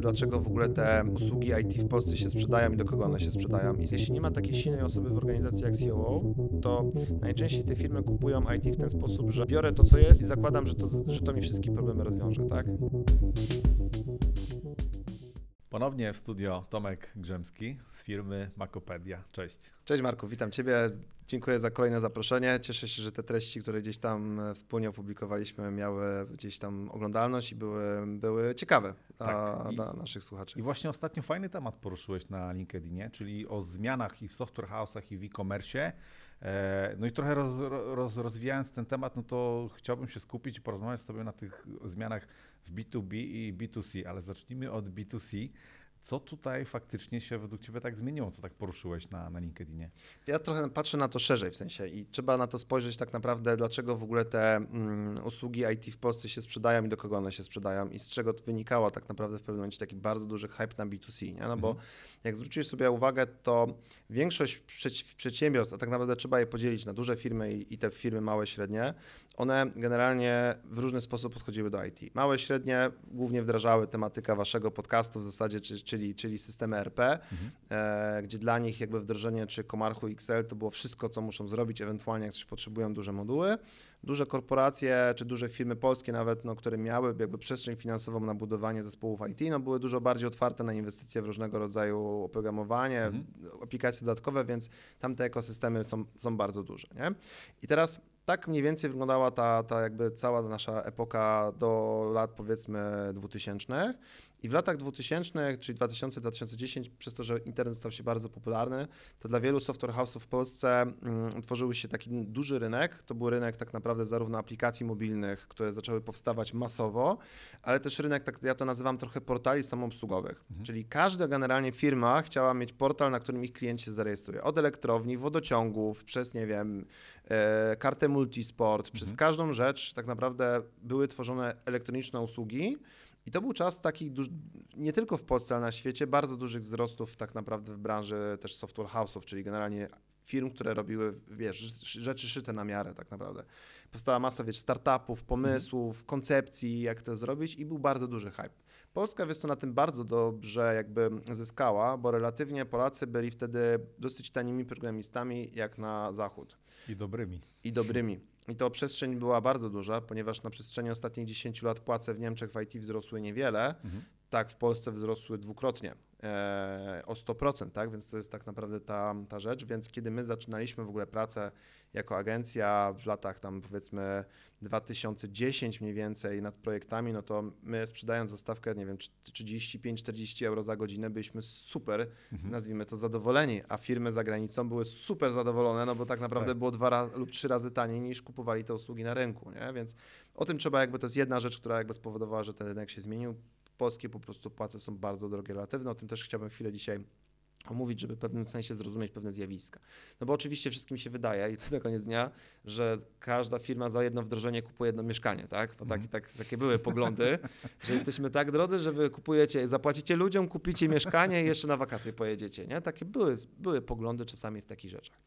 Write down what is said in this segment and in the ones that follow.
Dlaczego w ogóle te usługi IT w Polsce się sprzedają i do kogo one się sprzedają. I jeśli nie ma takiej silnej osoby w organizacji jak COO, to najczęściej te firmy kupują IT w ten sposób, że biorę to, co jest i zakładam, że to mi wszystkie problemy rozwiąże, tak? Ponownie w studio Tomek Grzemski z firmy Makopedia. Cześć. Cześć Marku, witam Ciebie. Dziękuję za kolejne zaproszenie. Cieszę się, że te treści, które gdzieś tam wspólnie opublikowaliśmy, miały gdzieś tam oglądalność i były ciekawe dla naszych słuchaczy. I właśnie ostatnio fajny temat poruszyłeś na LinkedInie, czyli o zmianach i w software house'ach i w e-commerce. No i trochę rozwijając ten temat, no to chciałbym się skupić i porozmawiać sobie na tych zmianach w B2B i B2C, ale zacznijmy od B2C. Co tutaj faktycznie się według Ciebie tak zmieniło, co tak poruszyłeś na LinkedInie? Ja trochę patrzę na to szerzej w sensie i trzeba na to spojrzeć tak naprawdę, dlaczego w ogóle te usługi IT w Polsce się sprzedają i do kogo one się sprzedają i z czego to wynikało tak naprawdę w pewnym momencie taki bardzo duży hype na B2C, nie? No bo jak zwrócisz sobie uwagę, to większość przedsiębiorstw, a tak naprawdę trzeba je podzielić na duże firmy i te firmy małe, średnie, one generalnie w różny sposób podchodziły do IT. Małe, średnie głównie wdrażały tematykę waszego podcastu w zasadzie, czyli systemy ERP, gdzie dla nich jakby wdrożenie czy Komarchu XL to było wszystko, co muszą zrobić, ewentualnie jak coś potrzebują duże moduły. Duże korporacje czy duże firmy polskie nawet, które miały jakby przestrzeń finansową na budowanie zespołów IT, były dużo bardziej otwarte na inwestycje w różnego rodzaju oprogramowanie, aplikacje dodatkowe, więc tam te ekosystemy są bardzo duże, nie? I teraz tak mniej więcej wyglądała ta jakby cała nasza epoka do lat powiedzmy 2000. I w latach 2000, czyli 2000-2010, przez to, że internet stał się bardzo popularny, to dla wielu software house'ów w Polsce tworzył się taki duży rynek. To był rynek tak naprawdę zarówno aplikacji mobilnych, które zaczęły powstawać masowo, ale też rynek, tak ja to nazywam trochę portali samoobsługowych. Czyli każda generalnie firma chciała mieć portal, na którym ich klient się zarejestruje. Od elektrowni, wodociągów, przez nie wiem, kartę multisport, przez każdą rzecz tak naprawdę były tworzone elektroniczne usługi. I to był czas taki, nie tylko w Polsce, ale na świecie, bardzo dużych wzrostów tak naprawdę w branży też software house'ów, czyli generalnie firm, które robiły, rzeczy szyte na miarę tak naprawdę. Powstała masa, startupów, pomysłów, koncepcji, jak to zrobić i był bardzo duży hype. Polska, na tym bardzo dobrze jakby zyskała, bo relatywnie Polacy byli wtedy dosyć tanimi programistami jak na zachód. I dobrymi. I to przestrzeń była bardzo duża, ponieważ na przestrzeni ostatnich 10 lat płace w Niemczech w IT wzrosły niewiele, tak w Polsce wzrosły dwukrotnie, o 100%, tak? Więc to jest tak naprawdę ta rzecz. Więc kiedy my zaczynaliśmy w ogóle pracę jako agencja w latach tam powiedzmy 2010 mniej więcej nad projektami, no to my sprzedając za stawkę, nie wiem, 35-40 euro za godzinę byliśmy super, nazwijmy to zadowoleni, a firmy za granicą były super zadowolone, no bo tak naprawdę było 2 lub 3 razy taniej niż kupowali te usługi na rynku, nie? Więc o tym trzeba to jest jedna rzecz, która spowodowała, że ten rynek się zmienił. Polskie po prostu płace są bardzo drogie relatywne, o tym też chciałbym chwilę dzisiaj omówić, żeby w pewnym sensie zrozumieć pewne zjawiska. No bo oczywiście wszystkim się wydaje i to na koniec dnia, że każda firma za jedno wdrożenie kupuje jedno mieszkanie, tak? Bo takie były poglądy, że jesteśmy tak drodzy, że wy zapłacicie ludziom, kupicie mieszkanie i jeszcze na wakacje pojedziecie, nie? Takie były poglądy czasami w takich rzeczach.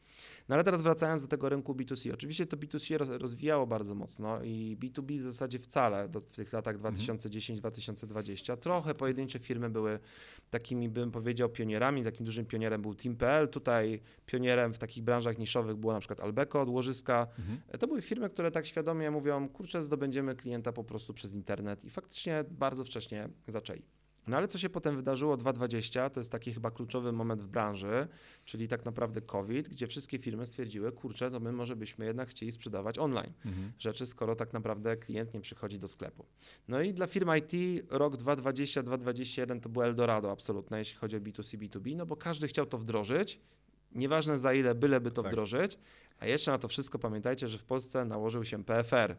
No ale teraz wracając do tego rynku B2C, oczywiście to B2C się rozwijało bardzo mocno i B2B w zasadzie wcale w tych latach 2010-2020. Trochę pojedyncze firmy były takimi, bym powiedział, pionierami. Takim dużym pionierem był Team.pl. Tutaj pionierem w takich branżach niszowych było na przykład Albeco od łożyska. To były firmy, które tak świadomie mówią, kurczę, zdobędziemy klienta po prostu przez internet i faktycznie bardzo wcześnie zaczęli. No ale co się potem wydarzyło 2020, to jest taki chyba kluczowy moment w branży, czyli tak naprawdę COVID, gdzie wszystkie firmy stwierdziły, kurczę, to my może byśmy jednak chcieli sprzedawać online rzeczy, skoro tak naprawdę klient nie przychodzi do sklepu. No i dla firm IT rok 2020-2021 to było Eldorado absolutne, jeśli chodzi o B2C, B2B, no bo każdy chciał to wdrożyć, nieważne za ile, byleby to wdrożyć, a jeszcze na to wszystko pamiętajcie, że w Polsce nałożył się PFR.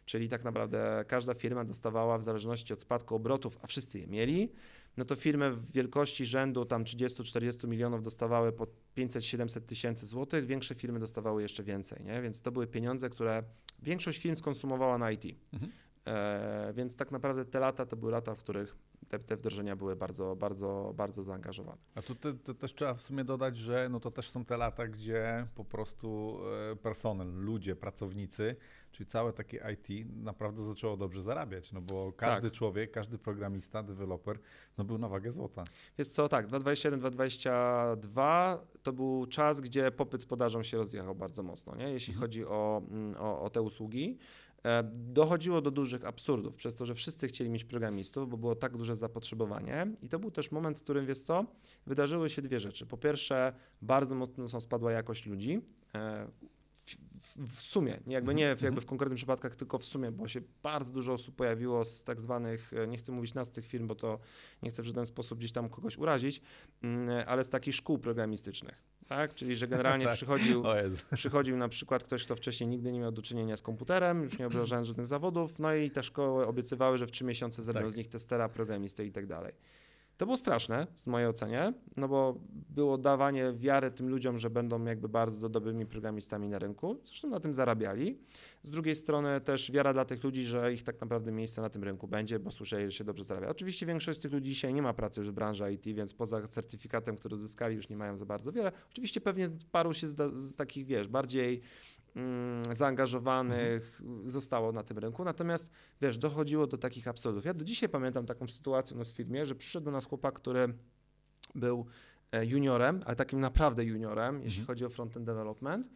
Czyli tak naprawdę każda firma dostawała w zależności od spadku obrotów, a wszyscy je mieli, no to firmy w wielkości rzędu tam 30-40 milionów dostawały po 500-700 tysięcy złotych, większe firmy dostawały jeszcze więcej, nie? Więc to były pieniądze, które większość firm skonsumowała na IT. Więc tak naprawdę te lata to były lata, w których te wdrożenia były bardzo, bardzo, bardzo zaangażowane. A tu też trzeba w sumie dodać, że no to też są te lata, gdzie po prostu personel, ludzie, pracownicy, czyli całe takie IT naprawdę zaczęło dobrze zarabiać, no bo każdy człowiek, każdy programista, deweloper, no był na wagę złota. Jest co, tak, 2021-2022 to był czas, gdzie popyt z podażą się rozjechał bardzo mocno, nie? Jeśli chodzi o te usługi. Dochodziło do dużych absurdów, przez to, że wszyscy chcieli mieć programistów, bo było tak duże zapotrzebowanie i to był też moment, w którym, wiesz co, wydarzyły się dwie rzeczy. Po pierwsze, bardzo mocno spadła jakość ludzi, w sumie, nie w konkretnych przypadkach, tylko w sumie, bo się bardzo dużo osób pojawiło z tak zwanych, nie chcę mówić nazw tych firm, bo to nie chcę w żaden sposób gdzieś tam kogoś urazić, ale z takich szkół programistycznych, tak? Czyli, że generalnie tak. przychodził na przykład ktoś, kto wcześniej nigdy nie miał do czynienia z komputerem, już nie obrażając żadnych zawodów, no i te szkoły obiecywały, że w 3 miesiące zrobią z nich testera, programistę i tak dalej. To było straszne w mojej ocenie, no bo było dawanie wiary tym ludziom, że będą jakby bardzo dobrymi programistami na rynku, zresztą na tym zarabiali. Z drugiej strony też wiara dla tych ludzi, że ich tak naprawdę miejsce na tym rynku będzie, bo słyszeli, że się dobrze zarabia. Oczywiście większość z tych ludzi dzisiaj nie ma pracy już w branży IT, więc poza certyfikatem, który uzyskali, już nie mają za bardzo wiele. Oczywiście pewnie paru się z takich, wiesz, bardziej zaangażowanych zostało na tym rynku, natomiast wiesz, dochodziło do takich absurdów. Ja do dzisiaj pamiętam taką sytuację u nas w firmie, że przyszedł do nas chłopak, który był juniorem, ale takim naprawdę juniorem, jeśli chodzi o front-end development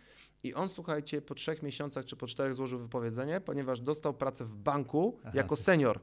i on, słuchajcie, po 3 miesiącach czy po 4 złożył wypowiedzenie, ponieważ dostał pracę w banku jako senior.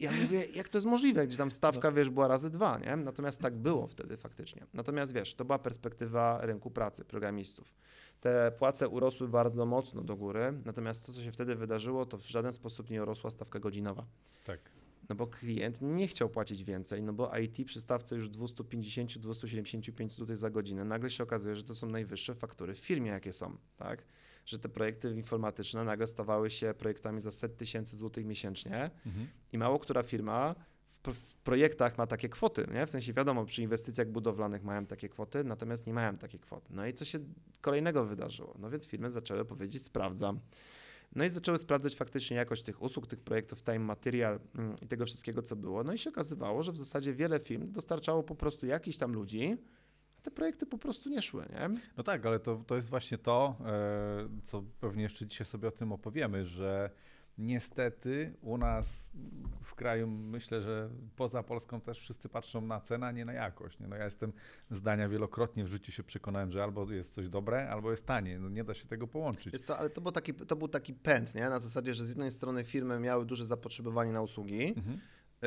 Ja mówię, jak to jest możliwe, gdzie tam stawka, wiesz, była razy 2, nie? Natomiast tak było wtedy faktycznie. Natomiast wiesz, to była perspektywa rynku pracy, programistów. Te płace urosły bardzo mocno do góry, natomiast to, co się wtedy wydarzyło, to w żaden sposób nie urosła stawka godzinowa. Tak. No bo klient nie chciał płacić więcej, no bo IT przy stawce już 250-275 zł za godzinę. Nagle się okazuje, że to są najwyższe faktury w firmie, jakie są, tak? Że te projekty informatyczne nagle stawały się projektami za 100 000 złotych miesięcznie i mało która firma w projektach ma takie kwoty, nie? W sensie wiadomo, przy inwestycjach budowlanych mają takie kwoty, natomiast nie mają takiej kwoty. No i co się kolejnego wydarzyło? No więc firmy zaczęły powiedzieć, sprawdzam. No i zaczęły sprawdzać faktycznie jakość tych usług, tych projektów, time material i tego wszystkiego, co było. No i się okazywało, że w zasadzie wiele firm dostarczało po prostu jakichś tam ludzi, a te projekty po prostu nie szły, nie? No tak, ale to jest właśnie to, co pewnie jeszcze dzisiaj sobie o tym opowiemy, że niestety u nas w kraju, myślę, że poza Polską też wszyscy patrzą na cenę, a nie na jakość. Nie? No ja jestem zdania wielokrotnie w życiu się przekonałem, że albo jest coś dobre, albo jest tanie. No nie da się tego połączyć. Jest co, ale to był taki pęd, nie? Na zasadzie, że z jednej strony firmy miały duże zapotrzebowanie na usługi,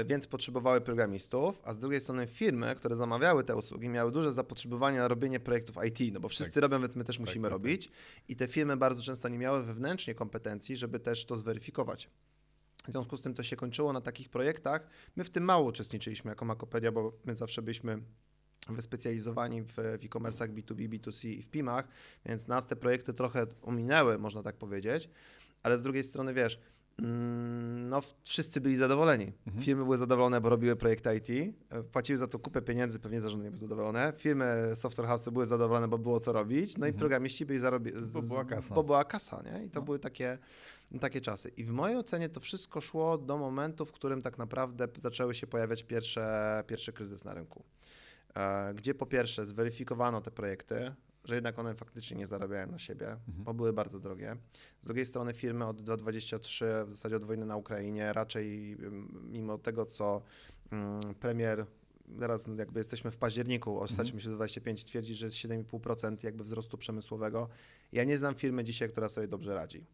więc potrzebowały programistów, a z drugiej strony firmy, które zamawiały te usługi, miały duże zapotrzebowanie na robienie projektów IT, no bo wszyscy robią, więc my też musimy robić. I te firmy bardzo często nie miały wewnętrznie kompetencji, żeby też to zweryfikować. W związku z tym to się kończyło na takich projektach. My w tym mało uczestniczyliśmy jako Makopedia, bo my zawsze byliśmy wyspecjalizowani w e-commerce'ach B2B, B2C i w PIM-ach, więc nas te projekty trochę ominęły, można tak powiedzieć, ale z drugiej strony, wiesz, no wszyscy byli zadowoleni. Firmy były zadowolone, bo robiły projekty IT, płaciły za to kupę pieniędzy, pewnie zarządy były zadowolone. Firmy software house były zadowolone, bo było co robić, no i programiści byli bo była kasa, nie? I to były takie czasy. I w mojej ocenie to wszystko szło do momentu, w którym tak naprawdę zaczęły się pojawiać pierwszy kryzys na rynku. Gdzie po pierwsze zweryfikowano te projekty, że jednak one faktycznie nie zarabiają na siebie, bo były bardzo drogie. Z drugiej strony firmy od 2023, w zasadzie od wojny na Ukrainie, raczej mimo tego, co premier, teraz jakby jesteśmy w październiku, ostatnio się do 25, twierdzi, że jest 7,5% jakby wzrostu przemysłowego. Ja nie znam firmy dzisiaj, która sobie dobrze radzi.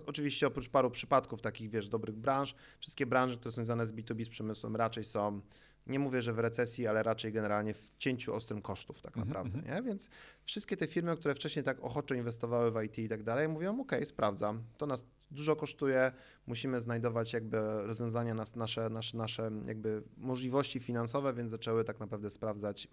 Oczywiście oprócz paru przypadków takich, wiesz, dobrych branż, wszystkie branże, które są związane z B2B, z przemysłem raczej są, nie mówię, że w recesji, ale raczej generalnie w cięciu ostrym kosztów tak naprawdę, nie? Więc wszystkie te firmy, które wcześniej tak ochoczo inwestowały w IT i tak dalej, mówią, ok, sprawdzam, to nas dużo kosztuje, musimy znajdować jakby rozwiązania na nasze jakby możliwości finansowe, więc zaczęły tak naprawdę sprawdzać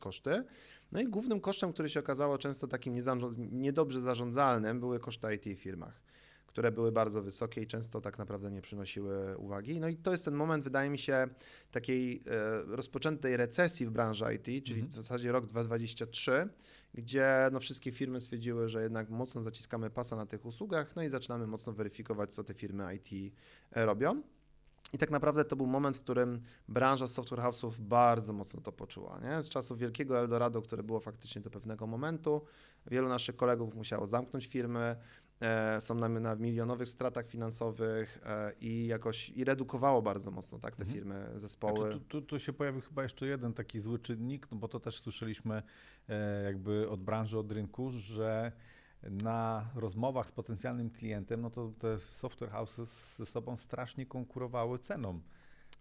koszty. No i głównym kosztem, który się okazało często takim niedobrze zarządzalnym, były koszty IT w firmach, które były bardzo wysokie i często tak naprawdę nie przynosiły uwagi. No i to jest ten moment, wydaje mi się, takiej rozpoczętej recesji w branży IT, czyli w zasadzie rok 2023, gdzie no wszystkie firmy stwierdziły, że jednak mocno zaciskamy pasa na tych usługach, no i zaczynamy mocno weryfikować, co te firmy IT robią. I tak naprawdę to był moment, w którym branża software house'ów bardzo mocno to poczuła. Nie? Z czasów wielkiego Eldorado, które było faktycznie do pewnego momentu, wielu naszych kolegów musiało zamknąć firmy, są na milionowych stratach finansowych i redukowało bardzo mocno tak, te firmy, zespoły. Znaczy, tu się pojawił chyba jeszcze jeden taki zły czynnik, no bo to też słyszeliśmy jakby od branży, od rynku, że na rozmowach z potencjalnym klientem, no to te software houses ze sobą strasznie konkurowały ceną.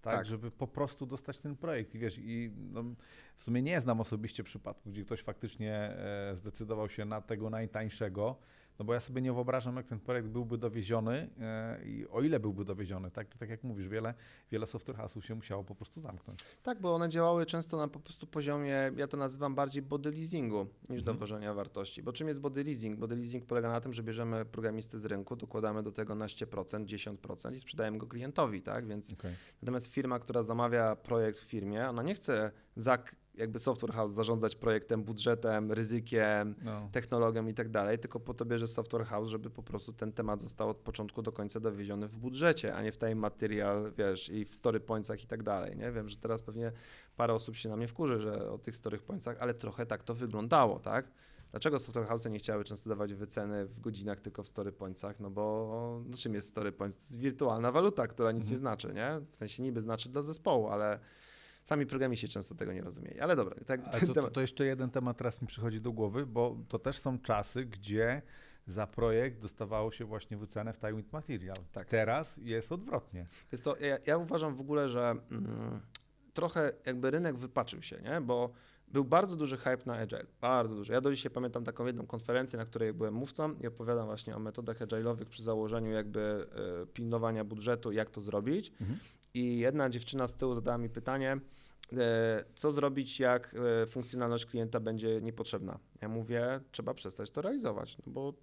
Tak, żeby po prostu dostać ten projekt. I wiesz, w sumie nie znam osobiście przypadku, gdzie ktoś faktycznie zdecydował się na tego najtańszego, no bo ja sobie nie wyobrażam, jak ten projekt byłby dowieziony i o ile byłby dowieziony. Tak jak mówisz, wiele software house'ów się musiało po prostu zamknąć. Tak, bo one działały często na po prostu poziomie, ja to nazywam bardziej body leasingu niż dowożenia wartości. Bo czym jest body leasing? Body leasing polega na tym, że bierzemy programistę z rynku, dokładamy do tego 12%, 10% i sprzedajemy go klientowi, tak? Więc natomiast firma, która zamawia projekt w firmie, ona nie chce jakby software house zarządzać projektem, budżetem, ryzykiem, technologią i tak dalej, tylko po to bierze software house, żeby po prostu ten temat został od początku do końca dowieziony w budżecie, a nie w time material, wiesz, i w story pointsach i tak dalej, nie? Wiem, że teraz pewnie parę osób się na mnie wkurzy, że o tych story pointsach, ale trochę tak to wyglądało, tak? Dlaczego software house'y nie chciały często dawać wyceny w godzinach, tylko w story pointsach? No bo czym jest story points? To jest wirtualna waluta, która nic nie znaczy, nie? W sensie niby znaczy dla zespołu, ale sami programiści często tego nie rozumieli, ale dobra. To jeszcze jeden temat teraz mi przychodzi do głowy, bo to też są czasy, gdzie za projekt dostawało się właśnie wycenę w time and material. Tak. Teraz jest odwrotnie. Wiesz co, ja uważam w ogóle, że trochę jakby rynek wypaczył się, nie? Bo był bardzo duży hype na Agile, bardzo duży. Ja do dzisiaj pamiętam taką jedną konferencję, na której byłem mówcą i opowiadam właśnie o metodach agile'owych przy założeniu jakby pilnowania budżetu, jak to zrobić. I jedna dziewczyna z tyłu zadała mi pytanie, co zrobić, jak funkcjonalność klienta będzie niepotrzebna. Ja mówię, trzeba przestać to realizować, no bo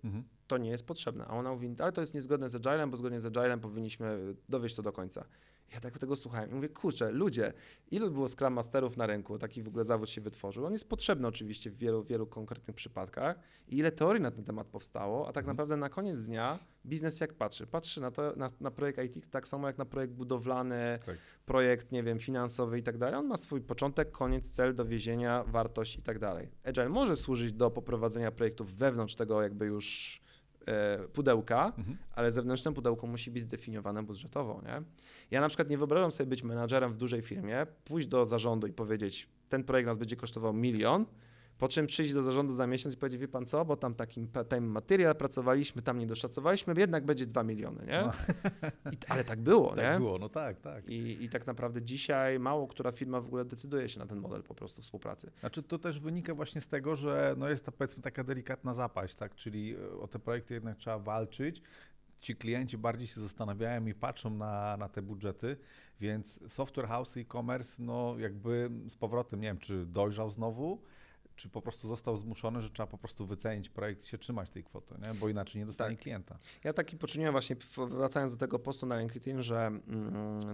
to nie jest potrzebne. A ona mówi, ale to jest niezgodne z Agilem, bo zgodnie z Agilem powinniśmy dowieść to do końca. Ja tak tego słuchałem i mówię, kurczę, ludzie, ilu było Scrum Masterów na rynku, taki w ogóle zawód się wytworzył. On jest potrzebny oczywiście w wielu konkretnych przypadkach i ile teorii na ten temat powstało, a tak naprawdę na koniec dnia biznes jak patrzy na to, na projekt IT tak samo jak na projekt budowlany, projekt, nie wiem, finansowy i tak dalej. On ma swój początek, koniec, cel, dowiezienia, wartość i tak dalej. Agile może służyć do poprowadzenia projektów wewnątrz tego jakby już pudełka, ale zewnętrzne pudełko musi być zdefiniowane budżetowo, nie? Ja na przykład nie wyobrażam sobie być menadżerem w dużej firmie, pójść do zarządu i powiedzieć, ten projekt nas będzie kosztował 1 000 000, po czym przyjść do zarządu za miesiąc i powiedzieć, wie pan co, bo tam takim time material pracowaliśmy, tam nie doszacowaliśmy, jednak będzie 2 miliony, nie? Ale tak było, nie? Tak było, no tak. I tak naprawdę dzisiaj mało która firma w ogóle decyduje się na ten model po prostu współpracy. Znaczy to też wynika właśnie z tego, że no jest to powiedzmy taka delikatna zapaść, tak? Czyli o te projekty jednak trzeba walczyć. Ci klienci bardziej się zastanawiają i patrzą na te budżety, więc software house e-commerce, no jakby z powrotem, nie wiem, czy dojrzał znowu, czy po prostu został zmuszony, że trzeba po prostu wycenić projekt i się trzymać tej kwoty, nie? Bo inaczej nie dostanie klienta. Ja taki poczyniłem właśnie, wracając do tego postu na LinkedIn, że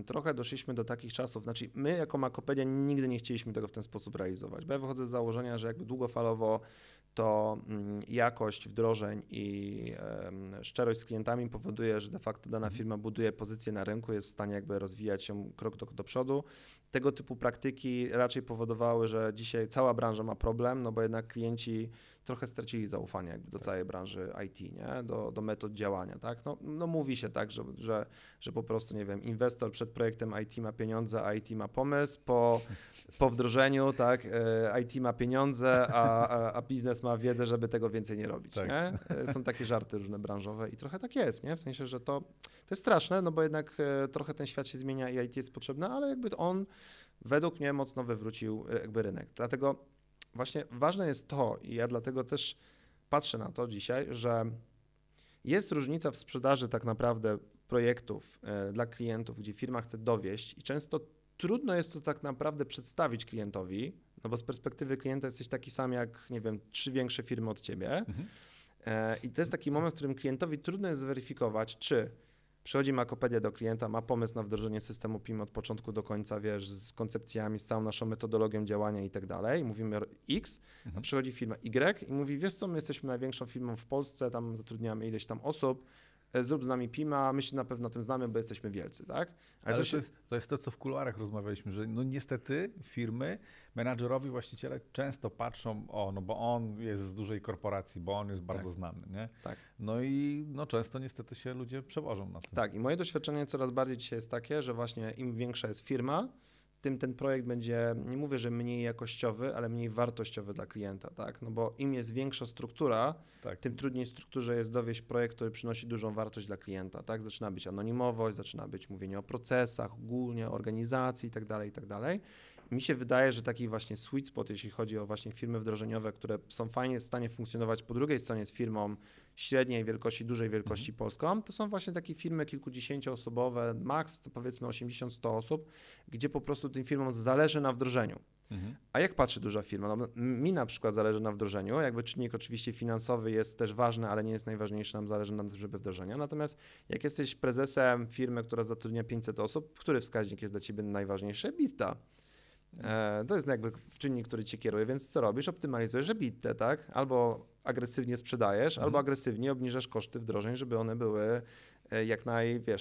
trochę doszliśmy do takich czasów, znaczy my jako Makopedia nigdy nie chcieliśmy tego w ten sposób realizować, bo ja wychodzę z założenia, że jakby długofalowo to jakość wdrożeń i szczerość z klientami powoduje, że de facto dana firma buduje pozycję na rynku, jest w stanie jakby rozwijać się krok do przodu. Tego typu praktyki raczej powodowały, że dzisiaj cała branża ma problem, no bo jednak klienci trochę stracili zaufanie jakby do całej branży IT, nie? Do metod działania, tak? No mówi się tak, że po prostu, nie wiem, inwestor przed projektem IT ma pieniądze, a IT ma pomysł, po wdrożeniu, tak, IT ma pieniądze, a biznes ma wiedzę, żeby tego więcej nie robić, nie? Są takie żarty różne branżowe i trochę tak jest, nie? W sensie, że to jest straszne, no bo jednak trochę ten świat się zmienia i IT jest potrzebne, ale jakby on według mnie mocno wywrócił jakby rynek. Dlatego właśnie ważne jest to i ja dlatego też patrzę na to dzisiaj, że jest różnica w sprzedaży tak naprawdę projektów dla klientów, gdzie firma chce dowieść i często trudno jest to tak naprawdę przedstawić klientowi, no bo z perspektywy klienta jesteś taki sam jak, nie wiem, 3 większe firmy od ciebie. I to jest taki moment, w którym klientowi trudno jest zweryfikować, czy przychodzi Makopedia do klienta, ma pomysł na wdrożenie systemu PIM od początku do końca, wiesz, z koncepcjami, z całą naszą metodologią działania i tak dalej. Mówimy X, a przychodzi firma Y i mówi, wiesz co, my jesteśmy największą firmą w Polsce, tam zatrudniamy ileś tam osób, zrób z nami PIMA, my się na pewno na tym znamy, bo jesteśmy wielcy, tak? Ale to jest to, co w kuluarach rozmawialiśmy, że no niestety firmy, menadżerowie, właściciele często patrzą, no bo on jest z dużej korporacji, bo on jest bardzo znany, nie? Tak. No i no często niestety się ludzie przewożą na tym. Tak, i moje doświadczenie coraz bardziej dzisiaj jest takie, że właśnie im większa jest firma, tym ten projekt będzie, nie mówię, że mniej jakościowy, ale mniej wartościowy dla klienta, tak? No bo im jest większa struktura, tym trudniej strukturze jest dowieść projekt, który przynosi dużą wartość dla klienta, tak? Zaczyna być anonimowość, zaczyna być mówienie o procesach, ogólnie o organizacji itd., itd. Mi się wydaje, że taki właśnie sweet spot, jeśli chodzi o właśnie firmy wdrożeniowe, które są fajnie w stanie funkcjonować po drugiej stronie z firmą średniej wielkości, dużej wielkości polską, to są właśnie takie firmy kilkudziesięcioosobowe, max powiedzmy 80-100 osób, gdzie po prostu tym firmom zależy na wdrożeniu. A jak patrzy duża firma? No, mi na przykład zależy na wdrożeniu, jakby czynnik oczywiście finansowy jest też ważny, ale nie jest najważniejszy, nam zależy na tym, żeby wdrożenia. Natomiast jak jesteś prezesem firmy, która zatrudnia 500 osób, który wskaźnik jest dla ciebie najważniejszy? EBITDA. To jest jakby czynnik, który cię kieruje, więc co robisz? Optymalizujesz EBITDA, tak? Albo agresywnie sprzedajesz, albo agresywnie obniżasz koszty wdrożeń, żeby one były jak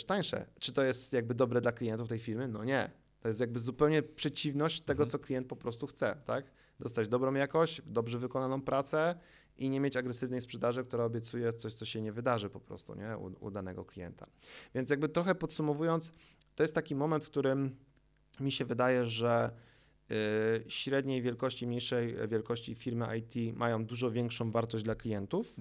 tańsze. Czy to jest jakby dobre dla klientów tej firmy? No nie. To jest jakby zupełnie przeciwność tego, co klient po prostu chce, tak? Dostać dobrą jakość, dobrze wykonaną pracę i nie mieć agresywnej sprzedaży, która obiecuje coś, co się nie wydarzy po prostu, nie? U danego klienta. Więc jakby trochę podsumowując, to jest taki moment, w którym mi się wydaje, że średniej wielkości, mniejszej wielkości firmy IT mają dużo większą wartość dla klientów,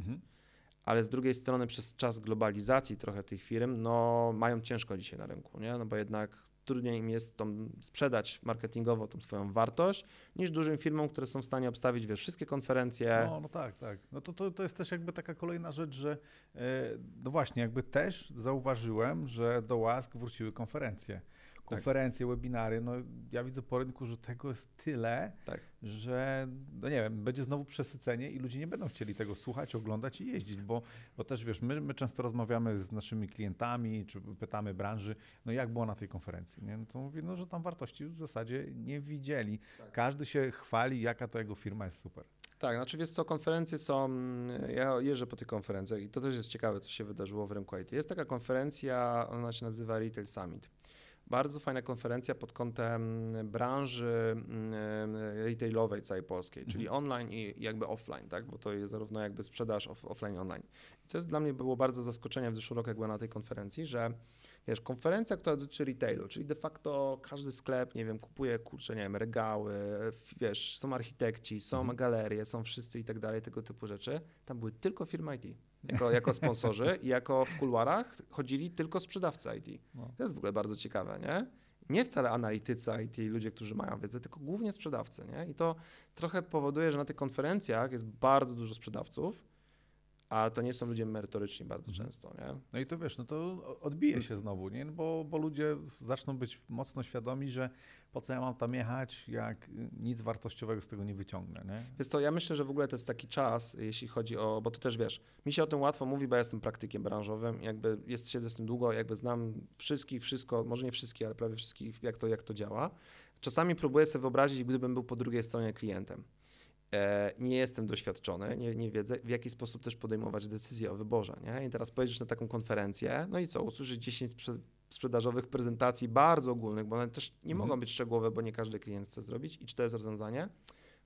ale z drugiej strony przez czas globalizacji trochę tych firm, no mają ciężko dzisiaj na rynku, nie? No bo jednak trudniej im jest sprzedać marketingowo tą swoją wartość, niż dużym firmom, które są w stanie obstawić, wszystkie konferencje. No tak. No to jest też jakby taka kolejna rzecz, że no właśnie, jakby też zauważyłem, że do łask wróciły konferencje. Webinary, no ja widzę po rynku, że tego jest tyle, że no nie wiem, będzie znowu przesycenie i ludzie nie będą chcieli tego słuchać, oglądać i jeździć, bo też my często rozmawiamy z naszymi klientami, czy pytamy branży, no jak było na tej konferencji, nie? No to mówię, no że tam wartości w zasadzie nie widzieli. Każdy się chwali, jaka to jego firma jest super. Tak, znaczy wiesz co, konferencje są, ja jeżdżę po tych konferencjach i to też jest ciekawe, co się wydarzyło w rynku IT. Jest taka konferencja, ona się nazywa Retail Summit. Bardzo fajna konferencja pod kątem branży retailowej całej polskiej, czyli online i jakby offline, tak? Bo to jest zarówno jakby sprzedaż offline i online. I co jest dla mnie było bardzo zaskoczeniem w zeszłym roku, jak byłem na tej konferencji, że konferencja, która dotyczy retailu, czyli de facto każdy sklep, kupuje, regały, są architekci, są galerie, są wszyscy i tak dalej, tego typu rzeczy. Tam były tylko firmy IT. Jako sponsorzy i jako w kuluarach chodzili tylko sprzedawcy IT. To jest w ogóle bardzo ciekawe, nie? Nie wcale analitycy IT, ludzie, którzy mają wiedzę, tylko głównie sprzedawcy, nie? I to trochę powoduje, że na tych konferencjach jest bardzo dużo sprzedawców, a to nie są ludzie merytoryczni bardzo często, nie? No i to no to odbije się znowu, nie? Bo ludzie zaczną być mocno świadomi, że po co ja mam tam jechać, jak nic wartościowego z tego nie wyciągnę, nie? Wiesz co, ja myślę, że w ogóle to jest taki czas, jeśli chodzi o, bo to też mi się o tym łatwo mówi, bo ja jestem praktykiem branżowym, siedzę z tym długo, znam wszystko, może nie wszystkich, ale prawie wszystkich, jak to działa. Czasami próbuję sobie wyobrazić, gdybym był po drugiej stronie klientem. Nie jestem doświadczony, nie wiedzę, w jaki sposób też podejmować decyzje o wyborze, nie? I teraz pojedziesz na taką konferencję, no i co, usłyszysz 10 sprzedażowych prezentacji bardzo ogólnych, bo one też nie mogą być szczegółowe, bo nie każdy klient chce zrobić. I czy to jest rozwiązanie?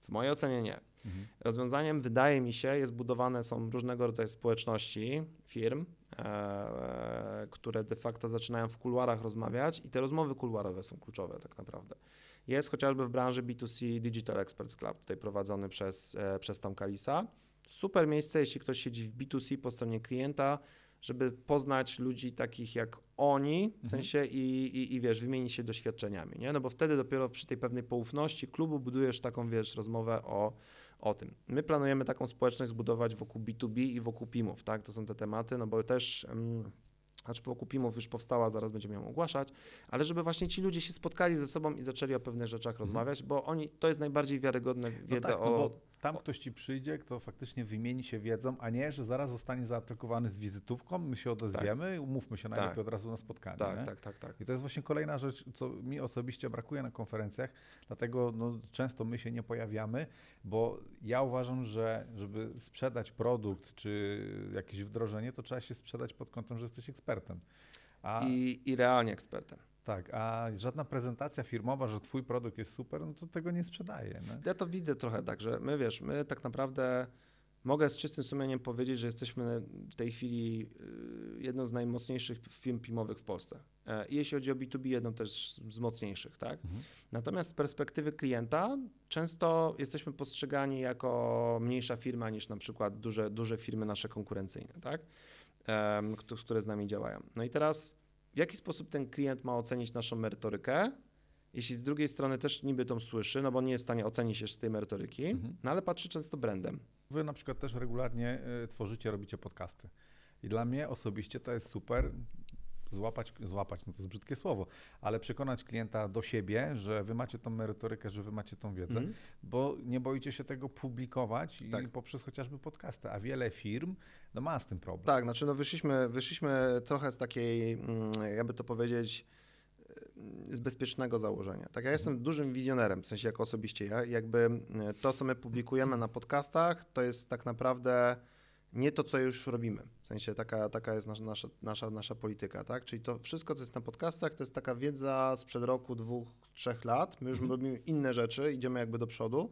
W mojej ocenie nie. Rozwiązaniem, wydaje mi się, jest budowane są różnego rodzaju społeczności, firm, które de facto zaczynają w kuluarach rozmawiać i te rozmowy kuluarowe są kluczowe tak naprawdę. Jest chociażby w branży B2C Digital Experts Club, tutaj prowadzony przez Tomka Lisa. Super miejsce, jeśli ktoś siedzi w B2C po stronie klienta, żeby poznać ludzi takich jak oni, w sensie i wymienić się doświadczeniami, nie? No bo wtedy dopiero przy tej pewnej poufności klubu budujesz taką, rozmowę o tym. My planujemy taką społeczność zbudować wokół B2B i wokół PIM-ów, tak? To są te tematy, no bo też... wokół PIM-ów już powstała, zaraz będziemy ją ogłaszać, ale żeby właśnie ci ludzie się spotkali ze sobą i zaczęli o pewnych rzeczach rozmawiać, bo to jest najbardziej wiarygodna wiedza tam ktoś ci przyjdzie, kto faktycznie wymieni się wiedzą, a nie, że zaraz zostanie zaatakowany z wizytówką, my się odezwiemy i umówmy się najlepiej od razu na spotkanie. Tak. I to jest właśnie kolejna rzecz, co mi osobiście brakuje na konferencjach, dlatego często my się nie pojawiamy, bo ja uważam, że żeby sprzedać produkt czy jakieś wdrożenie, to trzeba się sprzedać pod kątem, że jesteś ekspertem. I realnie ekspertem. Tak, a żadna prezentacja firmowa, że twój produkt jest super, no to tego nie sprzedaje. No. Ja to widzę trochę tak, że my tak naprawdę mogę z czystym sumieniem powiedzieć, że jesteśmy w tej chwili jedną z najmocniejszych firm PIM-owych w Polsce. I jeśli chodzi o B2B, jedną też z mocniejszych, tak? Natomiast z perspektywy klienta często jesteśmy postrzegani jako mniejsza firma niż na przykład duże firmy nasze konkurencyjne, tak? Które z nami działają. No i teraz w jaki sposób ten klient ma ocenić naszą merytorykę, jeśli z drugiej strony też niby tą słyszy, no bo nie jest w stanie ocenić jeszcze tej merytoryki, no ale patrzy często brandem. Wy na przykład też regularnie robicie podcasty. I dla mnie osobiście to jest super złapać, no to jest brzydkie słowo, ale przekonać klienta do siebie, że wy macie tą merytorykę, że wy macie tą wiedzę, bo nie boicie się tego publikować i poprzez chociażby podcasty, a wiele firm ma z tym problem. Tak, znaczy wyszliśmy trochę z takiej, jakby to powiedzieć, z bezpiecznego założenia. Tak, ja jestem dużym wizjonerem, w sensie jako osobiście ja, jakby to, co my publikujemy na podcastach, to jest tak naprawdę nie to, co już robimy. W sensie taka jest nasza polityka, tak? Czyli to wszystko, co jest na podcastach, to jest taka wiedza sprzed roku, 2-3 lat. My już robimy inne rzeczy, idziemy jakby do przodu.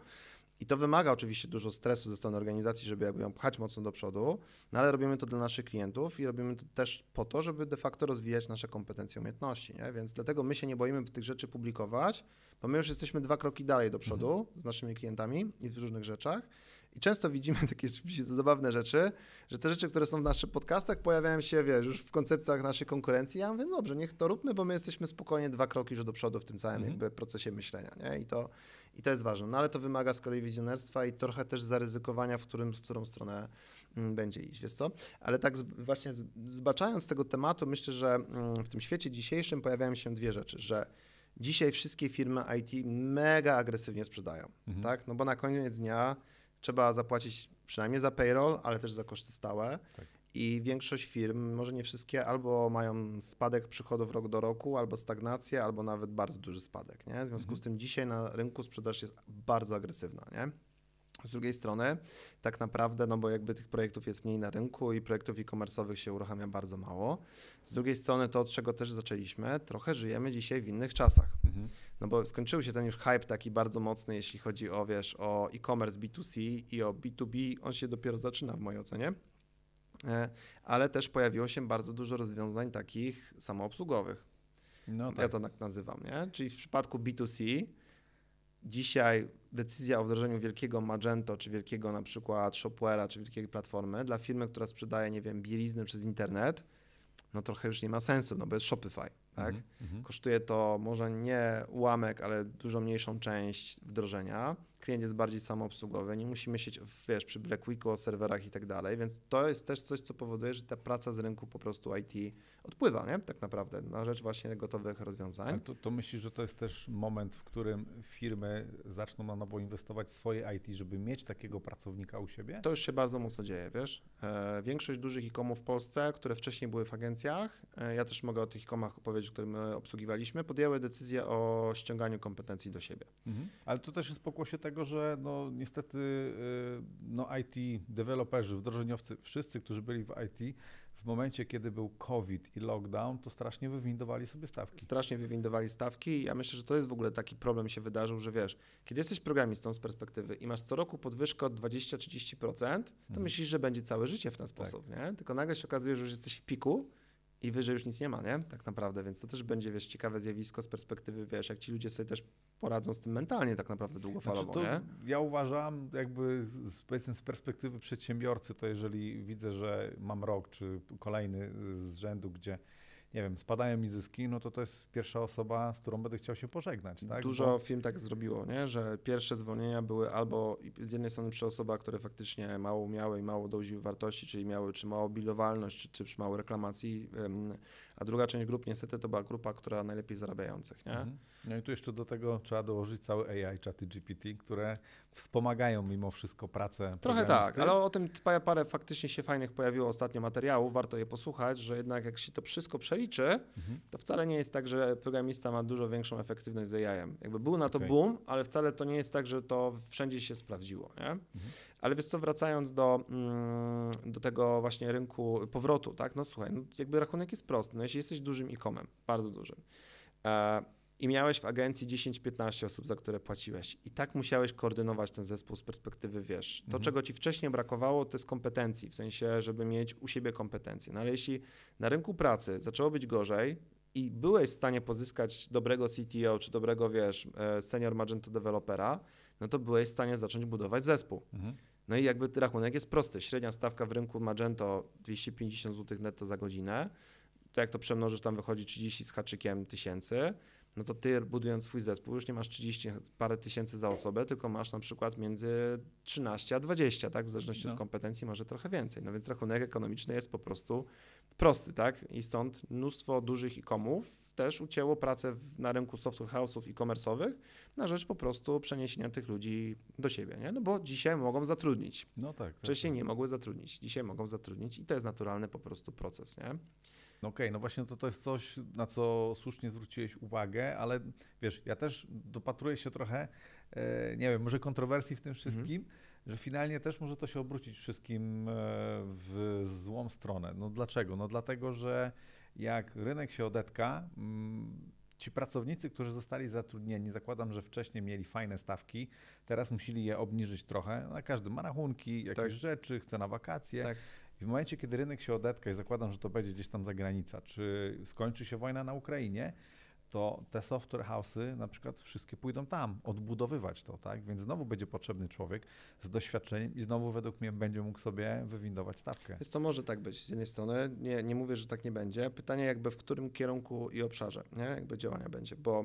I to wymaga oczywiście dużo stresu ze strony organizacji, żeby jakby ją pchać mocno do przodu, no ale robimy to dla naszych klientów i robimy to też po to, żeby de facto rozwijać nasze kompetencje, umiejętności, nie? Więc dlatego my się nie boimy tych rzeczy publikować, bo my już jesteśmy 2 kroki dalej do przodu z naszymi klientami i w różnych rzeczach. I często widzimy takie zabawne rzeczy, że te rzeczy, które są w naszych podcastach, pojawiają się, już w koncepcjach naszej konkurencji. Ja mówię, no dobrze, niech to róbmy, bo my jesteśmy spokojnie 2 kroki już do przodu w tym całym jakby procesie myślenia, nie? I to jest ważne. No ale to wymaga z kolei wizjonerstwa i trochę też zaryzykowania, w którą stronę będzie iść, wiesz co? Ale tak właśnie zbaczając tego tematu, myślę, że w tym świecie dzisiejszym pojawiają się 2 rzeczy, że dzisiaj wszystkie firmy IT mega agresywnie sprzedają, tak? No bo na koniec dnia trzeba zapłacić przynajmniej za payroll, ale też za koszty stałe. Tak. I większość firm, może nie wszystkie, albo mają spadek przychodów rok do roku, albo stagnację, albo nawet bardzo duży spadek, nie? W związku z tym dzisiaj na rynku sprzedaż jest bardzo agresywna, nie? Z drugiej strony tak naprawdę, no bo jakby tych projektów jest mniej na rynku i projektów e-commerce'owych się uruchamia bardzo mało. Z drugiej strony to, od czego też zaczęliśmy, trochę żyjemy dzisiaj w innych czasach. No bo skończył się ten już hype taki bardzo mocny, jeśli chodzi o, o e-commerce B2C i o B2B, on się dopiero zaczyna w mojej ocenie, ale też pojawiło się bardzo dużo rozwiązań takich samoobsługowych. No tak. Ja to tak nazywam, nie? Czyli w przypadku B2C dzisiaj decyzja o wdrożeniu wielkiego Magento, czy wielkiego na przykład Shopware'a, czy wielkiej platformy dla firmy, która sprzedaje, nie wiem, bielizny przez internet, no trochę już nie ma sensu, no bo jest Shopify, tak? Kosztuje to może nie ułamek, ale dużo mniejszą część wdrożenia. Klient jest bardziej samoobsługowy, nie musimy siedzieć, przy Black Weeku o serwerach i tak dalej, więc to jest też coś, co powoduje, że ta praca z rynku po prostu IT odpływa, nie? Tak naprawdę, na rzecz właśnie gotowych rozwiązań. To myślisz, że to jest też moment, w którym firmy zaczną na nowo inwestować w swoje IT, żeby mieć takiego pracownika u siebie? To już się bardzo mocno dzieje, wiesz. Większość dużych e-comów w Polsce, które wcześniej były w agencjach, ja też mogę o tych e-comach opowiedzieć, które my obsługiwaliśmy, podjęły decyzję o ściąganiu kompetencji do siebie. Ale to też jest pokłosie tego, że no niestety IT, deweloperzy, wdrożeniowcy, wszyscy, którzy byli w IT, w momencie, kiedy był COVID i lockdown, to strasznie wywindowali sobie stawki. Strasznie wywindowali stawki i ja myślę, że to jest w ogóle taki problem się wydarzył, że wiesz, kiedy jesteś programistą z perspektywy i masz co roku podwyżkę od 20-30%, to myślisz, że będzie całe życie w ten sposób, nie? Tylko nagle się okazuje, że już jesteś w piku i wyżej już nic nie ma, nie? Tak naprawdę, więc to też będzie, wiesz, ciekawe zjawisko z perspektywy, wiesz, jak ci ludzie sobie też poradzą z tym mentalnie tak naprawdę długofalowo, nie? Ja uważam, jakby powiedzmy z perspektywy przedsiębiorcy, to jeżeli widzę, że mam rok czy kolejny z rzędu, gdzie nie wiem, spadają mi zyski, no to jest pierwsza osoba, z którą będę chciał się pożegnać. Tak? Dużo firm tak zrobiło, nie? Że pierwsze zwolnienia były albo z jednej strony przy osobach, które faktycznie mało miały i mało dołożyły wartości, czyli miały czy małą bilowalność, czy małą reklamacji, a druga część grup niestety to była grupa, która najlepiej zarabiających, nie? No i tu jeszcze do tego trzeba dołożyć całe AI, czaty GPT, które wspomagają mimo wszystko pracę Trochę programisty. tak, ale o tym parę faktycznie się fajnych pojawiło ostatnio materiałów, warto je posłuchać, że jednak jak się to wszystko przeliczy, to wcale nie jest tak, że programista ma dużo większą efektywność z AI-em. Jakby był na to boom, ale wcale to nie jest tak, że to wszędzie się sprawdziło, nie? Ale wiesz co, wracając do tego właśnie rynku powrotu, tak? No słuchaj, no jakby rachunek jest prosty. No jeśli jesteś dużym e-comem, bardzo dużym, i miałeś w agencji 10-15 osób, za które płaciłeś i tak musiałeś koordynować ten zespół z perspektywy, wiesz, to czego ci wcześniej brakowało, to jest kompetencji, w sensie, żeby mieć u siebie kompetencje. No ale jeśli na rynku pracy zaczęło być gorzej i byłeś w stanie pozyskać dobrego CTO czy dobrego, wiesz, senior Magento dewelopera, no to byłeś w stanie zacząć budować zespół. No i jakby rachunek jest prosty. Średnia stawka w rynku Magento 250 zł netto za godzinę. To jak to przemnożysz, tam wychodzi 30 z haczykiem tysięcy, no to ty budując swój zespół już nie masz 30 parę tysięcy za osobę, tylko masz na przykład między 13 a 20, tak? W zależności od kompetencji może trochę więcej. No więc rachunek ekonomiczny jest po prostu prosty, tak? I stąd mnóstwo dużych e-comów też ucięło pracę na rynku software house'ów e-commerce'owych na rzecz po prostu przeniesienia tych ludzi do siebie, nie? No bo dzisiaj mogą zatrudnić. No tak. Wcześniej nie mogły zatrudnić, dzisiaj mogą zatrudnić i to jest naturalny po prostu proces, nie? No okej, no właśnie to jest coś, na co słusznie zwróciłeś uwagę, ale wiesz, ja też dopatruję się trochę, nie wiem, może kontrowersji w tym wszystkim, że finalnie też może to się obrócić wszystkim w złą stronę. No dlaczego? No dlatego, że jak rynek się odetka, ci pracownicy, którzy zostali zatrudnieni, zakładam, że wcześniej mieli fajne stawki, teraz musieli je obniżyć trochę. No, każdy ma rachunki, jakieś rzeczy, chce na wakacje. Tak. I w momencie, kiedy rynek się odetka i zakładam, że to będzie gdzieś tam zagranica, czy skończy się wojna na Ukrainie, to te software house'y na przykład wszystkie pójdą tam, odbudowywać to, tak? Więc znowu będzie potrzebny człowiek z doświadczeniem i znowu według mnie będzie mógł sobie wywindować stawkę. Jest to może tak być z jednej strony, nie mówię, że tak nie będzie. Pytanie jakby w którym kierunku i obszarze, nie? Jakby działania będzie, bo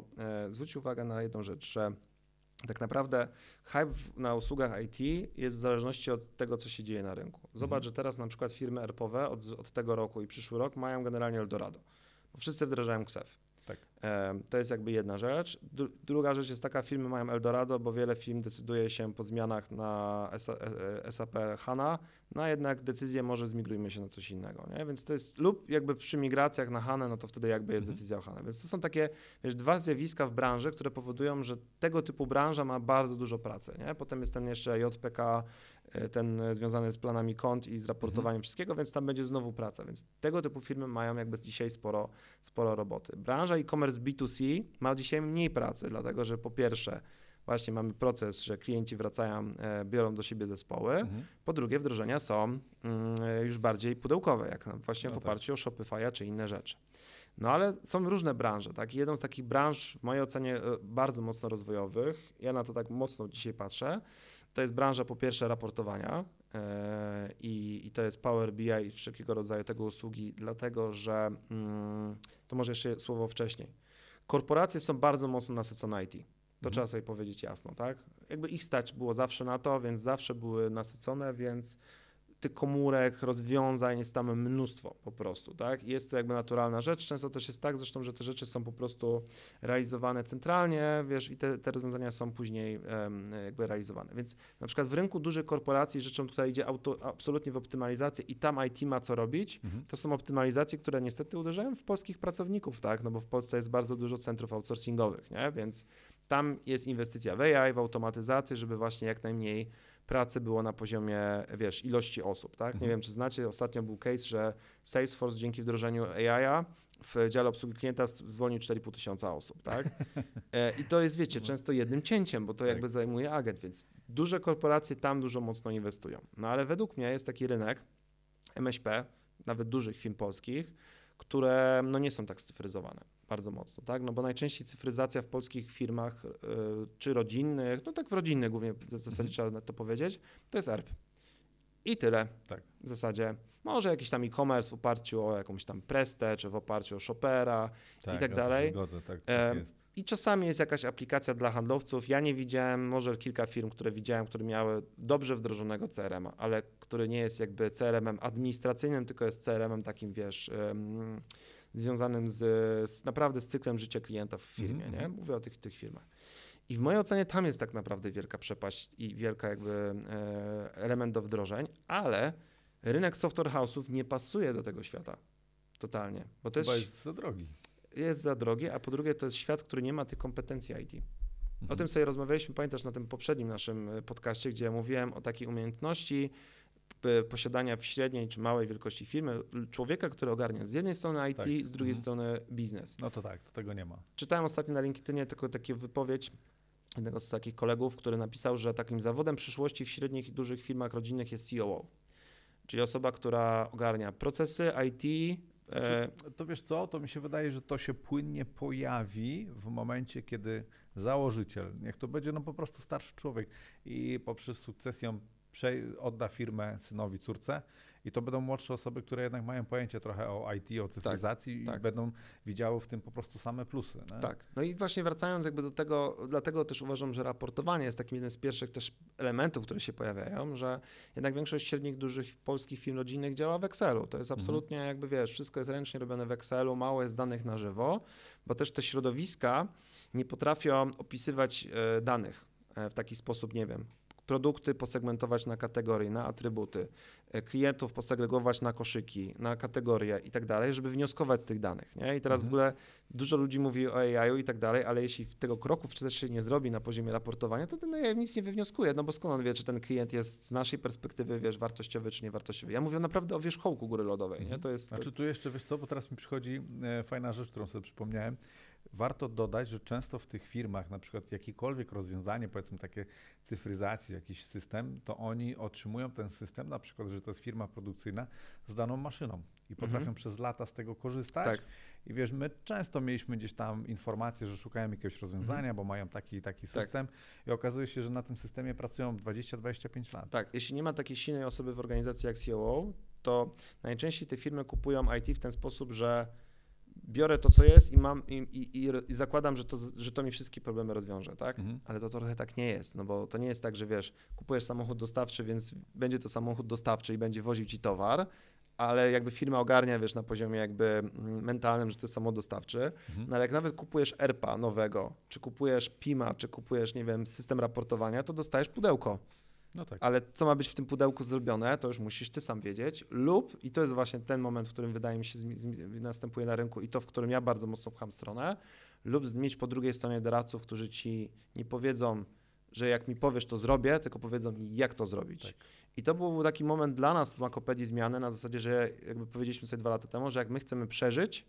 zwróć uwagę na jedną rzecz, że tak naprawdę hype na usługach IT jest w zależności od tego, co się dzieje na rynku. Zobacz, że teraz na przykład firmy ERP-owe od tego roku i przyszły rok mają generalnie Eldorado, bo wszyscy wdrażają KSEF. Tak. To jest jakby jedna rzecz. Druga rzecz jest taka, firmy mają Eldorado, bo wiele firm decyduje się po zmianach na SAP HANA, no jednak decyzję może zmigrujmy się na coś innego, nie? Więc to jest, lub jakby przy migracjach na HANA, no to wtedy jakby jest decyzja o HANA. Więc to są takie, wiesz, dwa zjawiska w branży, które powodują, że tego typu branża ma bardzo dużo pracy, nie? Potem jest ten jeszcze JPK, ten związany z planami kont i z raportowaniem wszystkiego, więc tam będzie znowu praca, więc tego typu firmy mają jakby dzisiaj sporo roboty. Branża e-commerce B2C ma dzisiaj mniej pracy, dlatego że po pierwsze właśnie mamy proces, że klienci wracają, biorą do siebie zespoły, po drugie wdrożenia są już bardziej pudełkowe, jak właśnie w oparciu o Shopify'a czy inne rzeczy. No ale są różne branże, tak? Jedną z takich branż w mojej ocenie bardzo mocno rozwojowych, ja na to tak mocno dzisiaj patrzę, to jest branża po pierwsze raportowania i to jest Power BI i wszelkiego rodzaju tego usługi, dlatego że to może jeszcze słowo wcześniej. Korporacje są bardzo mocno nasycone IT. To trzeba sobie powiedzieć jasno, tak? Jakby ich stać było zawsze na to, więc zawsze były nasycone, więc tych komórek, rozwiązań jest tam mnóstwo po prostu, tak? Jest to jakby naturalna rzecz. Często też jest tak zresztą, że te rzeczy są po prostu realizowane centralnie, wiesz, i te rozwiązania są później jakby realizowane. Więc na przykład w rynku dużych korporacji rzeczą tutaj idzie absolutnie w optymalizację i tam IT ma co robić. To są optymalizacje, które niestety uderzają w polskich pracowników, tak? No bo w Polsce jest bardzo dużo centrów outsourcingowych, nie? Więc tam jest inwestycja w AI, w automatyzację, żeby właśnie jak najmniej pracy było na poziomie, wiesz, ilości osób, tak? Nie wiem, czy znacie, ostatnio był case, że Salesforce dzięki wdrożeniu AI w dziale obsługi klienta zwolnił 4,5 tysiąca osób, tak? I to jest, wiecie, często jednym cięciem, bo to jakby zajmuje agent, więc duże korporacje tam dużo mocno inwestują. No ale według mnie jest taki rynek MŚP, nawet dużych firm polskich, które no nie są tak scyfryzowane bardzo mocno, tak? No bo najczęściej cyfryzacja w polskich firmach, czy rodzinnych, no tak w rodzinnych głównie w zasadzie trzeba to powiedzieć, to jest ERP. I tyle. Tak. W zasadzie. Może jakiś tam e-commerce w oparciu o jakąś tam Prestę, czy w oparciu o Shopera i tak dalej. Zgodzę, tak jest. I czasami jest jakaś aplikacja dla handlowców. Ja nie widziałem, może kilka firm, które widziałem, które miały dobrze wdrożonego CRM-a, ale który nie jest jakby CRM-em administracyjnym, tylko jest CRM-em takim, wiesz, związanym naprawdę z cyklem życia klienta w firmie, nie? Mówię o tych firmach. I w mojej ocenie tam jest tak naprawdę wielka przepaść i wielka jakby element do wdrożeń, ale rynek software house'ów nie pasuje do tego świata totalnie. Bo to jest za drogi. Jest za drogi, a po drugie to jest świat, który nie ma tych kompetencji IT. O tym sobie rozmawialiśmy, pamiętasz, na tym poprzednim naszym podcaście, gdzie ja mówiłem o takiej umiejętności posiadania w średniej czy małej wielkości firmy człowieka, który ogarnia z jednej strony IT, z drugiej strony biznes. No to tak, to tego nie ma. Czytałem ostatnio na LinkedInie tylko taką wypowiedź jednego z takich kolegów, który napisał, że takim zawodem przyszłości w średnich i dużych firmach rodzinnych jest COO, czyli osoba, która ogarnia procesy IT. To wiesz co, to mi się wydaje, że to się płynnie pojawi w momencie, kiedy założyciel, niech to będzie po prostu starszy człowiek i poprzez sukcesję odda firmę synowi, córce i to będą młodsze osoby, które jednak mają pojęcie trochę o IT, o cyfryzacji i będą widziały w tym po prostu same plusy. Nie? Tak, no i właśnie wracając jakby do tego, dlatego też uważam, że raportowanie jest takim jednym z pierwszych też elementów, które się pojawiają, że jednak większość średnich, dużych polskich firm rodzinnych działa w Excelu. To jest absolutnie jakby wiesz, wszystko jest ręcznie robione w Excelu, mało jest danych na żywo, bo też te środowiska nie potrafią opisywać danych w taki sposób, nie wiem, produkty posegmentować na kategorie, na atrybuty, klientów posegregować na koszyki, na kategorie i tak dalej, żeby wnioskować z tych danych. Nie? I teraz w ogóle dużo ludzi mówi o AI-u i tak dalej, ale jeśli tego kroku wcześniej się nie zrobi na poziomie raportowania, to ten AI nic nie wywnioskuje, no bo skąd on wie, czy ten klient jest z naszej perspektywy, wiesz, wartościowy czy niewartościowy. Ja mówię naprawdę o wierzchołku góry lodowej. Nie? To jest... Znaczy tu jeszcze, wiesz co, bo teraz mi przychodzi fajna rzecz, którą sobie przypomniałem. Warto dodać, że często w tych firmach, na przykład jakiekolwiek rozwiązanie, powiedzmy takie cyfryzacji, jakiś system, to oni otrzymują ten system, na przykład, że to jest firma produkcyjna z daną maszyną i potrafią przez lata z tego korzystać. Tak. I wiesz, my często mieliśmy gdzieś tam informację, że szukają jakiegoś rozwiązania, bo mają taki i taki system i okazuje się, że na tym systemie pracują 20-25 lat. Tak, jeśli nie ma takiej silnej osoby w organizacji jak COO, to najczęściej te firmy kupują IT w ten sposób, że biorę to, co jest i zakładam, że to mi wszystkie problemy rozwiąże, tak? Ale to trochę tak nie jest, no bo to nie jest tak, że wiesz, kupujesz samochód dostawczy, więc będzie to samochód dostawczy i będzie woził ci towar, ale jakby firma ogarnia, wiesz, na poziomie jakby mentalnym, że to jest samochód dostawczy, no ale jak nawet kupujesz ERP-a nowego, czy kupujesz PIM-a, czy kupujesz, nie wiem, system raportowania, to dostajesz pudełko. No tak. Ale co ma być w tym pudełku zrobione, to już musisz ty sam wiedzieć lub, i to jest właśnie ten moment, w którym wydaje mi się następuje na rynku i to, w którym ja bardzo mocno pcham stronę, lub mieć po drugiej stronie doradców, którzy ci nie powiedzą, że jak mi powiesz, to zrobię, tylko powiedzą mi, jak to zrobić. Tak. I to był taki moment dla nas w Makopedii zmiany na zasadzie, że jakby powiedzieliśmy sobie 2 lata temu, że jak my chcemy przeżyć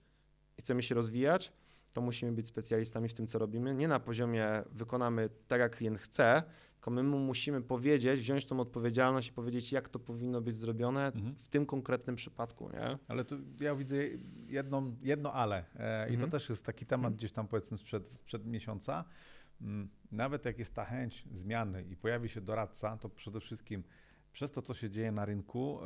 i chcemy się rozwijać, to musimy być specjalistami w tym, co robimy. Nie na poziomie wykonamy tak, jak klient chce, tylko my mu musimy powiedzieć, wziąć tą odpowiedzialność i powiedzieć, jak to powinno być zrobione w tym konkretnym przypadku, nie? Ale tu ja widzę jedno ale i to też jest taki temat gdzieś tam powiedzmy sprzed miesiąca. Nawet jak jest ta chęć zmiany i pojawi się doradca, to przede wszystkim przez to, co się dzieje na rynku,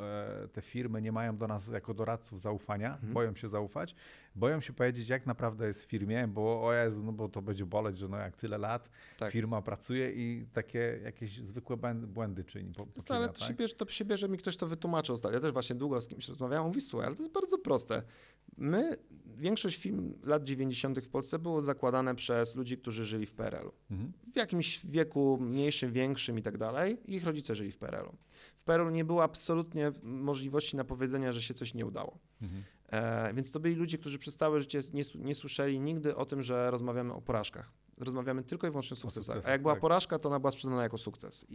te firmy nie mają do nas jako doradców zaufania, boją się zaufać, boją się powiedzieć, jak naprawdę jest w firmie, bo o Jezu, no bo to będzie boleć, że no jak tyle lat firma pracuje i takie jakieś zwykłe błędy czyni. Ale to się bierze, mi ktoś to wytłumaczył ostatnio. Ja też właśnie długo z kimś rozmawiałem, mówi, słuchaj, ale to jest bardzo proste. Większość firm lat 90. w Polsce było zakładane przez ludzi, którzy żyli w PRL-u. W jakimś wieku mniejszym, większym i tak dalej. Ich rodzice żyli w PRL-u. W PRL-u nie było absolutnie możliwości na powiedzenia, że się coś nie udało. Więc to byli ludzie, którzy przez całe życie nie słyszeli nigdy o tym, że rozmawiamy o porażkach. Rozmawiamy tylko i wyłącznie o sukcesach. A jak była porażka, to ona była sprzedana jako sukces.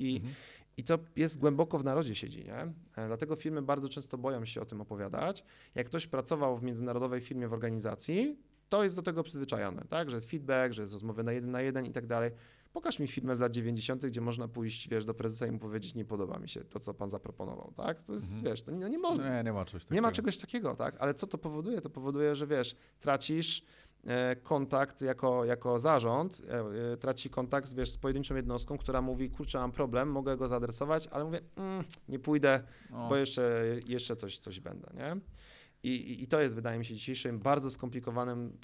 I to jest głęboko w narodzie siedzi, nie? Dlatego firmy bardzo często boją się o tym opowiadać. Jak ktoś pracował w międzynarodowej firmie w organizacji, to jest do tego przyzwyczajony, tak? Że jest feedback, że jest rozmowy na 1 na 1 i tak dalej. Pokaż mi firmę z lat 90., gdzie można pójść, wiesz, do prezesa i mu powiedzieć, nie podoba mi się to, co pan zaproponował, tak? To jest, wiesz, to nie można. Nie ma czegoś takiego. Nie ma czegoś takiego, tak? Ale co to powoduje? To powoduje, że wiesz, tracisz kontakt jako zarząd, traci kontakt, wiesz, z pojedynczą jednostką, która mówi, kurczę, mam problem, mogę go zaadresować, ale mówię, nie pójdę, bo jeszcze coś będę, nie? I to jest, wydaje mi się, w dzisiejszym bardzo skomplikowanym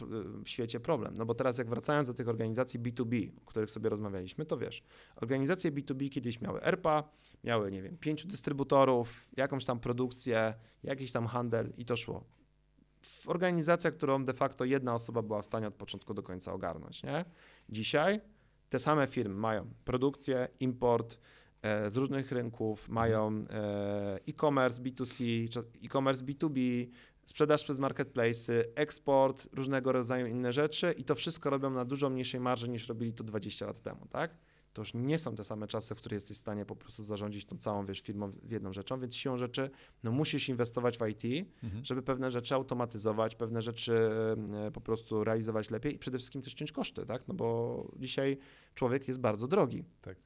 świecie problem. No bo teraz jak wracając do tych organizacji B2B, o których sobie rozmawialiśmy, to wiesz, organizacje B2B kiedyś miały ERP-a, miały, nie wiem, 5 dystrybutorów, jakąś tam produkcję, jakiś tam handel i to szło. organizacja, którą de facto jedna osoba była w stanie od początku do końca ogarnąć, nie? Dzisiaj te same firmy mają produkcję, import z różnych rynków, mają e-commerce B2C, e-commerce B2B, sprzedaż przez marketplace'y, eksport, różnego rodzaju inne rzeczy i to wszystko robią na dużo mniejszej marży niż robili to 20 lat temu, tak? To już nie są te same czasy, w których jesteś w stanie po prostu zarządzić tą całą, firmą w jedną rzeczą, więc siłą rzeczy musisz inwestować w IT, żeby pewne rzeczy automatyzować, pewne rzeczy po prostu realizować lepiej i przede wszystkim też ciąć koszty, tak? No bo dzisiaj człowiek jest bardzo drogi. Tak.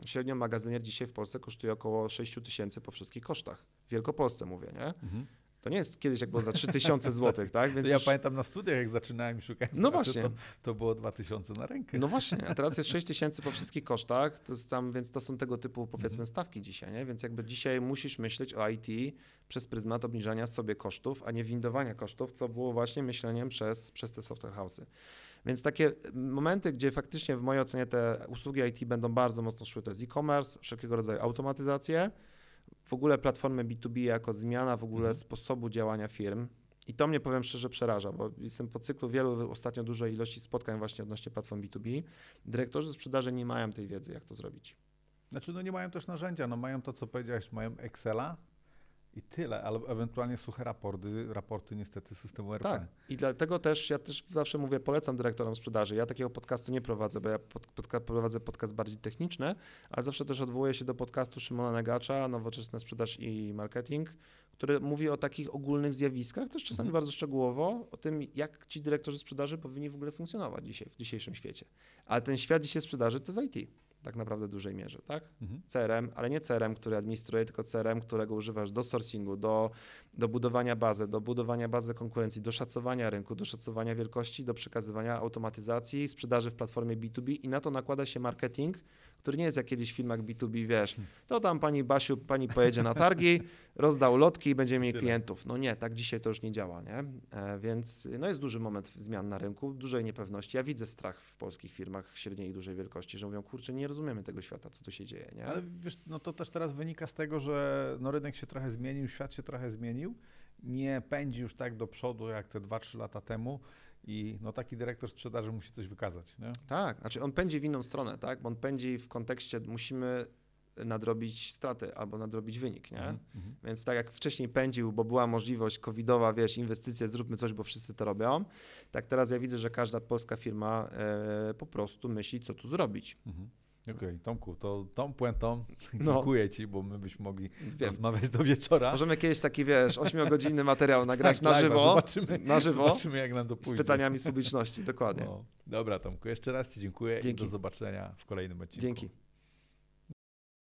Średnio magazynier dzisiaj w Polsce kosztuje około 6 000 po wszystkich kosztach. W Wielkopolsce mówię, nie? To nie jest kiedyś, jak było za 3000 zł, tak? Więc ja pamiętam na studiach, jak zaczynałem i szukałem, no właśnie. To było 2000 na rękę. No właśnie, a teraz jest 6000 po wszystkich kosztach, to jest tam, więc to są tego typu, powiedzmy, stawki dzisiaj, nie? Więc jakby dzisiaj musisz myśleć o IT przez pryzmat obniżania sobie kosztów, a nie windowania kosztów, co było właśnie myśleniem przez te software house'y. Więc takie momenty, gdzie faktycznie w mojej ocenie te usługi IT będą bardzo mocno szły, to jest e-commerce, wszelkiego rodzaju automatyzację, w ogóle platformy B2B jako zmiana w ogóle sposobu działania firm. I to mnie, powiem szczerze, przeraża, bo jestem po cyklu wielu, ostatnio dużej ilości spotkań właśnie odnośnie platform B2B. Dyrektorzy sprzedaży nie mają tej wiedzy, jak to zrobić. Znaczy, no nie mają też narzędzia, no mają to, co powiedziałeś, mają Excela i tyle, ale ewentualnie suche raporty niestety systemu ERP. Tak, i dlatego też ja też zawsze mówię, polecam dyrektorom sprzedaży. Ja takiego podcastu nie prowadzę, bo ja prowadzę podcast bardziej techniczny, ale zawsze też odwołuję się do podcastu Szymona Negacza, Nowoczesna Sprzedaż i Marketing, który mówi o takich ogólnych zjawiskach, też czasami bardzo szczegółowo, o tym, jak ci dyrektorzy sprzedaży powinni w ogóle funkcjonować dzisiaj, w dzisiejszym świecie. Ale ten świat dzisiaj sprzedaży to jest IT. Tak naprawdę w dużej mierze, tak? CRM, ale nie CRM, który administruje, tylko CRM, którego używasz do sourcingu, do budowania bazy konkurencji, do szacowania rynku, do szacowania wielkości, do przekazywania automatyzacji, sprzedaży w platformie B2B i na to nakłada się marketing, który nie jest jak kiedyś w filmach B2B, wiesz, to tam pani Basiu, pani pojedzie na targi, rozda ulotki i będzie mieli klientów. No nie, tak dzisiaj to już nie działa, nie? Więc no jest duży moment zmian na rynku, dużej niepewności. Ja widzę strach w polskich firmach średniej i dużej wielkości, że mówią, kurczę, nie rozumiemy tego świata, co tu się dzieje, nie? Ale wiesz, no to też teraz wynika z tego, że no rynek się trochę zmienił, świat się trochę zmienił, nie pędzi już tak do przodu jak te 2-3 lata temu. I no taki dyrektor sprzedaży musi coś wykazać, nie? Tak, znaczy on pędzi w inną stronę, tak? Bo on pędzi w kontekście, musimy nadrobić straty albo nadrobić wynik, nie? Więc tak jak wcześniej pędził, bo była możliwość covidowa, wiesz, inwestycje, zróbmy coś, bo wszyscy to robią, tak teraz ja widzę, że każda polska firma po prostu myśli, co tu zrobić. Okej, Tomku, to tą puentą dziękuję Ci, bo my byśmy mogli rozmawiać do wieczora. Możemy kiedyś taki, wiesz, 8-godzinny materiał nagrać tak, na żywo, zobaczymy, jak nam to pójdzie. Z pytaniami z publiczności, dokładnie. No. Dobra, Tomku, jeszcze raz Ci dziękuję. Dzięki. I do zobaczenia w kolejnym odcinku. Dzięki.